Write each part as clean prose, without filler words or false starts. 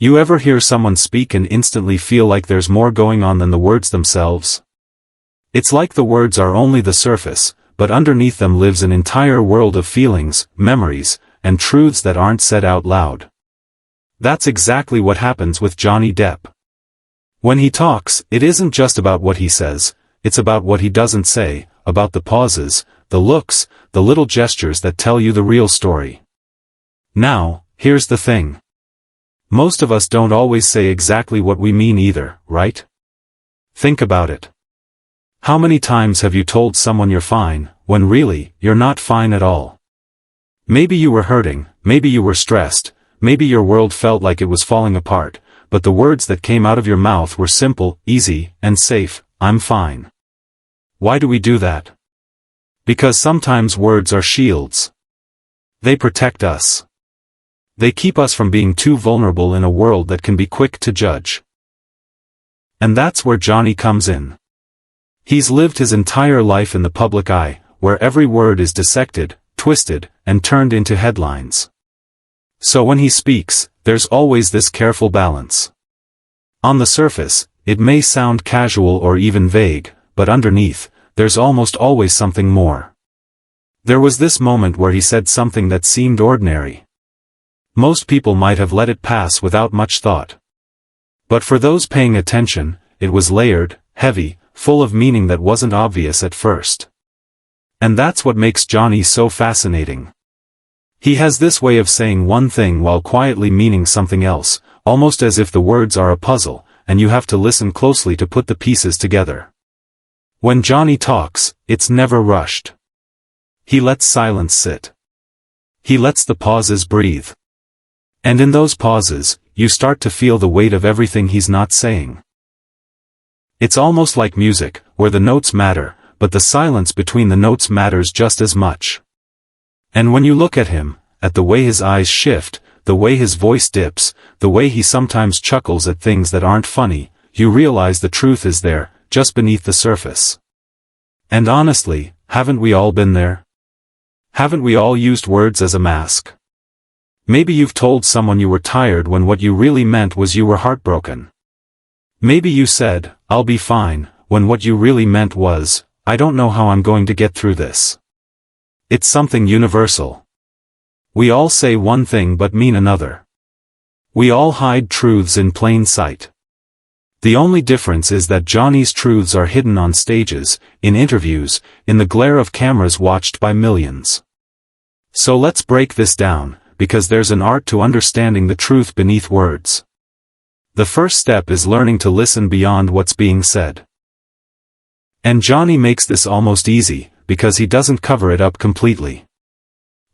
You ever hear someone speak and instantly feel like there's more going on than the words themselves? It's like the words are only the surface, but underneath them lives an entire world of feelings, memories, and truths that aren't said out loud. That's exactly what happens with Johnny Depp. When he talks, it isn't just about what he says, it's about what he doesn't say, about the pauses, the looks, the little gestures that tell you the real story. Now, here's the thing. Most of us don't always say exactly what we mean either, right? Think about it. How many times have you told someone you're fine, when really, you're not fine at all? Maybe you were hurting, maybe you were stressed, maybe your world felt like it was falling apart, but the words that came out of your mouth were simple, easy, and safe, I'm fine. Why do we do that? Because sometimes words are shields. They protect us. They keep us from being too vulnerable in a world that can be quick to judge. And that's where Johnny comes in. He's lived his entire life in the public eye, where every word is dissected, twisted, and turned into headlines. So when he speaks, there's always this careful balance. On the surface, it may sound casual or even vague, but underneath, there's almost always something more. There was this moment where he said something that seemed ordinary. Most people might have let it pass without much thought. But for those paying attention, it was layered, heavy, full of meaning that wasn't obvious at first. And that's what makes Johnny so fascinating. He has this way of saying one thing while quietly meaning something else, almost as if the words are a puzzle, and you have to listen closely to put the pieces together. When Johnny talks, it's never rushed. He lets silence sit. He lets the pauses breathe. And in those pauses, you start to feel the weight of everything he's not saying. It's almost like music, where the notes matter, but the silence between the notes matters just as much. And when you look at him, at the way his eyes shift, the way his voice dips, the way he sometimes chuckles at things that aren't funny, you realize the truth is there, just beneath the surface. And honestly, haven't we all been there? Haven't we all used words as a mask? Maybe you've told someone you were tired when what you really meant was you were heartbroken. Maybe you said, I'll be fine, when what you really meant was, I don't know how I'm going to get through this. It's something universal. We all say one thing but mean another. We all hide truths in plain sight. The only difference is that Johnny's truths are hidden on stages, in interviews, in the glare of cameras watched by millions. So let's break this down, because there's an art to understanding the truth beneath words. The first step is learning to listen beyond what's being said. And Johnny makes this almost easy, because he doesn't cover it up completely.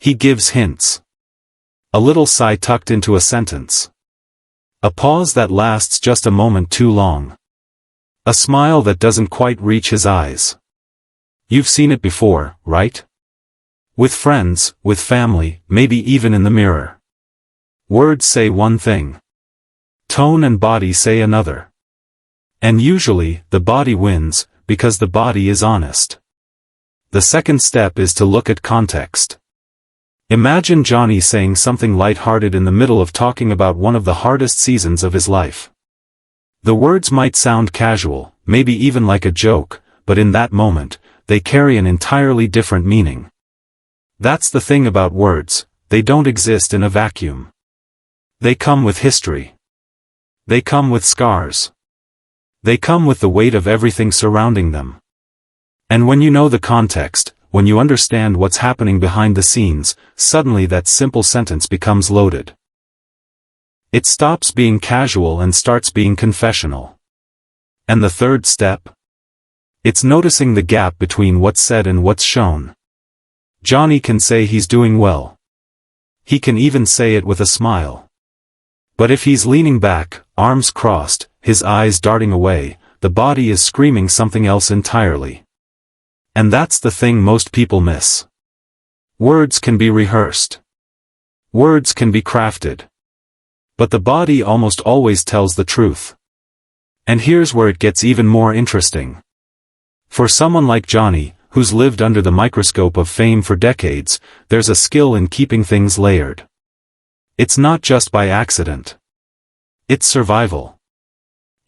He gives hints. A little sigh tucked into a sentence. A pause that lasts just a moment too long. A smile that doesn't quite reach his eyes. You've seen it before, right? With friends, with family, maybe even in the mirror. Words say one thing. Tone and body say another. And usually, the body wins, because the body is honest. The second step is to look at context. Imagine Johnny saying something light-hearted in the middle of talking about one of the hardest seasons of his life. The words might sound casual, maybe even like a joke, but in that moment, they carry an entirely different meaning. That's the thing about words, they don't exist in a vacuum. They come with history. They come with scars. They come with the weight of everything surrounding them. And when you know the context, when you understand what's happening behind the scenes, suddenly that simple sentence becomes loaded. It stops being casual and starts being confessional. And the third step? It's noticing the gap between what's said and what's shown. Johnny can say he's doing well. He can even say it with a smile. But if he's leaning back, arms crossed, his eyes darting away, the body is screaming something else entirely. And that's the thing most people miss. Words can be rehearsed. Words can be crafted. But the body almost always tells the truth. And here's where it gets even more interesting. For someone like Johnny, who's lived under the microscope of fame for decades, there's a skill in keeping things layered. It's not just by accident. It's survival.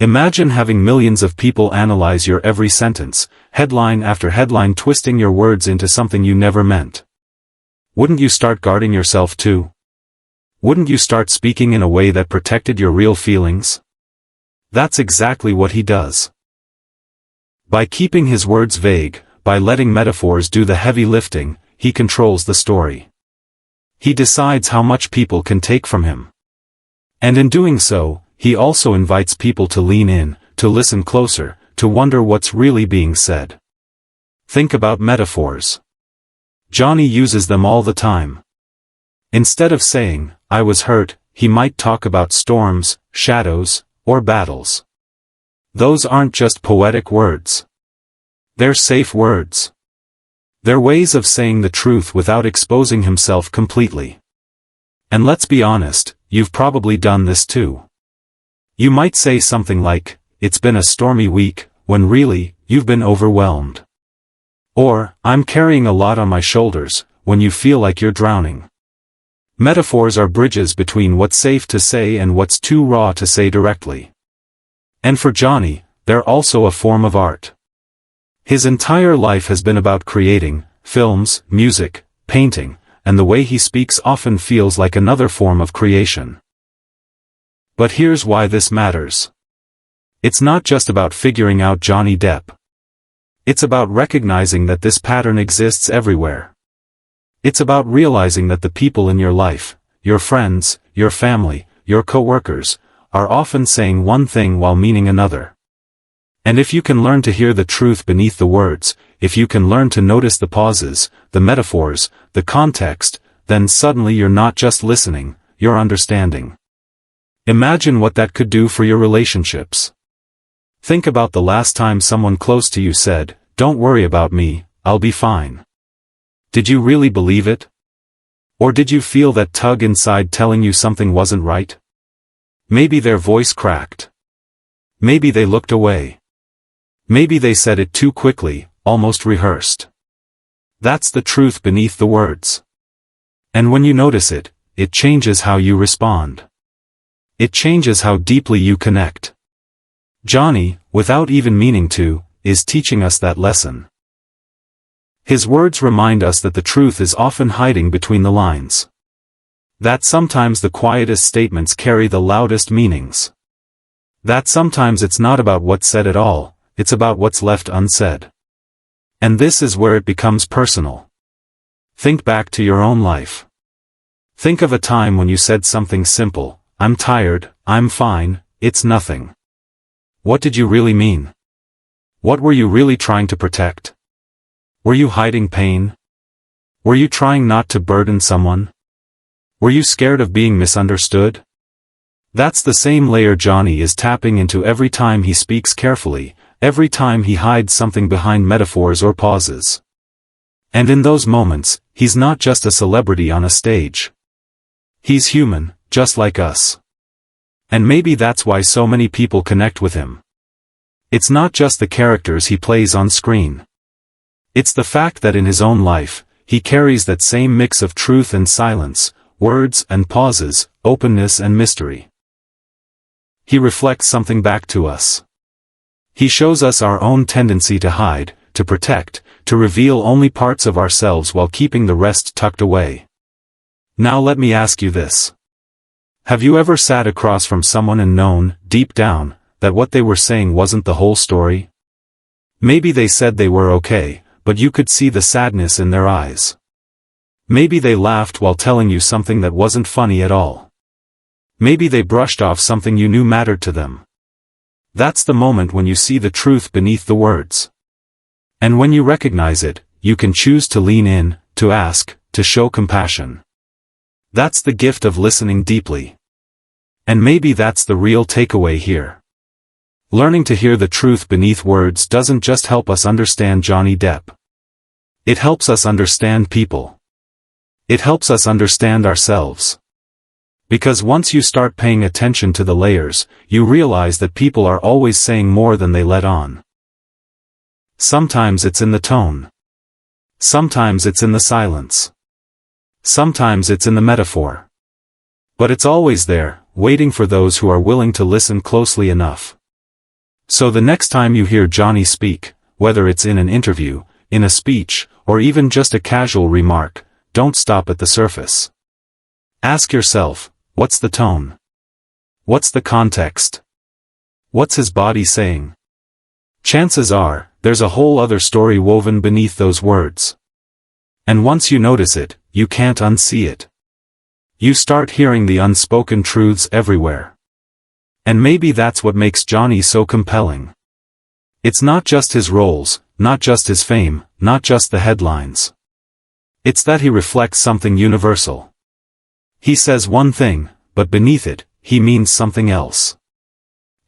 Imagine having millions of people analyze your every sentence, headline after headline, twisting your words into something you never meant. Wouldn't you start guarding yourself too? Wouldn't you start speaking in a way that protected your real feelings? That's exactly what he does. By keeping his words vague, by letting metaphors do the heavy lifting, he controls the story. He decides how much people can take from him. And in doing so, he also invites people to lean in, to listen closer, to wonder what's really being said. Think about metaphors. Johnny uses them all the time. Instead of saying, "I was hurt," he might talk about storms, shadows, or battles. Those aren't just poetic words. They're safe words. They're ways of saying the truth without exposing himself completely. And let's be honest, you've probably done this too. You might say something like, "It's been a stormy week," when really, you've been overwhelmed. Or, "I'm carrying a lot on my shoulders," when you feel like you're drowning. Metaphors are bridges between what's safe to say and what's too raw to say directly. And for Johnny, they're also a form of art. His entire life has been about creating, films, music, painting, and the way he speaks often feels like another form of creation. But here's why this matters. It's not just about figuring out Johnny Depp. It's about recognizing that this pattern exists everywhere. It's about realizing that the people in your life, your friends, your family, your coworkers, are often saying one thing while meaning another. And if you can learn to hear the truth beneath the words, if you can learn to notice the pauses, the metaphors, the context, then suddenly you're not just listening, you're understanding. Imagine what that could do for your relationships. Think about the last time someone close to you said, "Don't worry about me, I'll be fine." Did you really believe it? Or did you feel that tug inside telling you something wasn't right? Maybe their voice cracked. Maybe they looked away. Maybe they said it too quickly, almost rehearsed. That's the truth beneath the words. And when you notice it, it changes how you respond. It changes how deeply you connect. Johnny, without even meaning to, is teaching us that lesson. His words remind us that the truth is often hiding between the lines. That sometimes the quietest statements carry the loudest meanings. That sometimes it's not about what's said at all, it's about what's left unsaid. And this is where it becomes personal. Think back to your own life. Think of a time when you said something simple, "I'm tired, I'm fine, it's nothing." What did you really mean? What were you really trying to protect? Were you hiding pain? Were you trying not to burden someone? Were you scared of being misunderstood? That's the same layer Johnny is tapping into every time he speaks carefully, every time he hides something behind metaphors or pauses. And in those moments, he's not just a celebrity on a stage. He's human, just like us. And maybe that's why so many people connect with him. It's not just the characters he plays on screen. It's the fact that in his own life, he carries that same mix of truth and silence, words and pauses, openness and mystery. He reflects something back to us. He shows us our own tendency to hide, to protect, to reveal only parts of ourselves while keeping the rest tucked away. Now let me ask you this. Have you ever sat across from someone and known, deep down, that what they were saying wasn't the whole story? Maybe they said they were okay, but you could see the sadness in their eyes. Maybe they laughed while telling you something that wasn't funny at all. Maybe they brushed off something you knew mattered to them. That's the moment when you see the truth beneath the words. And when you recognize it, you can choose to lean in, to ask, to show compassion. That's the gift of listening deeply. And maybe that's the real takeaway here. Learning to hear the truth beneath words doesn't just help us understand Johnny Depp. It helps us understand people. It helps us understand ourselves. Because once you start paying attention to the layers, you realize that people are always saying more than they let on. Sometimes it's in the tone. Sometimes it's in the silence. Sometimes it's in the metaphor. But it's always there, waiting for those who are willing to listen closely enough. So the next time you hear Johnny speak, whether it's in an interview, in a speech, or even just a casual remark, don't stop at the surface. Ask yourself, what's the tone? What's the context? What's his body saying? Chances are, there's a whole other story woven beneath those words. And once you notice it, you can't unsee it. You start hearing the unspoken truths everywhere. And maybe that's what makes Johnny so compelling. It's not just his roles, not just his fame, not just the headlines. It's that he reflects something universal. He says one thing, but beneath it, he means something else.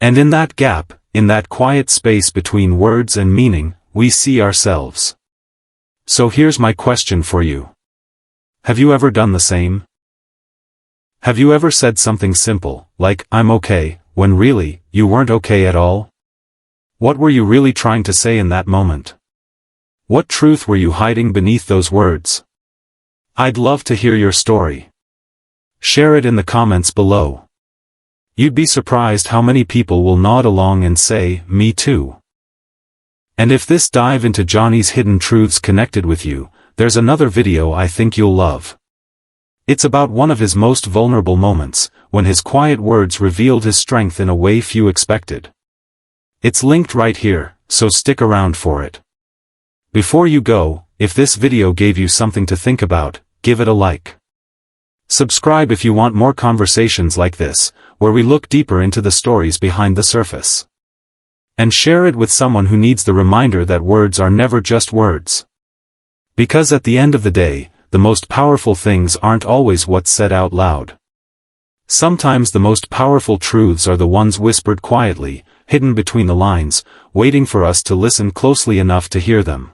And in that gap, in that quiet space between words and meaning, we see ourselves. So here's my question for you. Have you ever done the same? Have you ever said something simple, like, "I'm okay," when really, you weren't okay at all? What were you really trying to say in that moment? What truth were you hiding beneath those words? I'd love to hear your story. Share it in the comments below. You'd be surprised how many people will nod along and say, "Me too." And if this dive into Johnny's hidden truths connected with you, there's another video I think you'll love. It's about one of his most vulnerable moments, when his quiet words revealed his strength in a way few expected. It's linked right here, so stick around for it. Before you go, if this video gave you something to think about, give it a like. Subscribe if you want more conversations like this, where we look deeper into the stories behind the surface. And share it with someone who needs the reminder that words are never just words. Because at the end of the day, the most powerful things aren't always what's said out loud. Sometimes the most powerful truths are the ones whispered quietly, hidden between the lines, waiting for us to listen closely enough to hear them.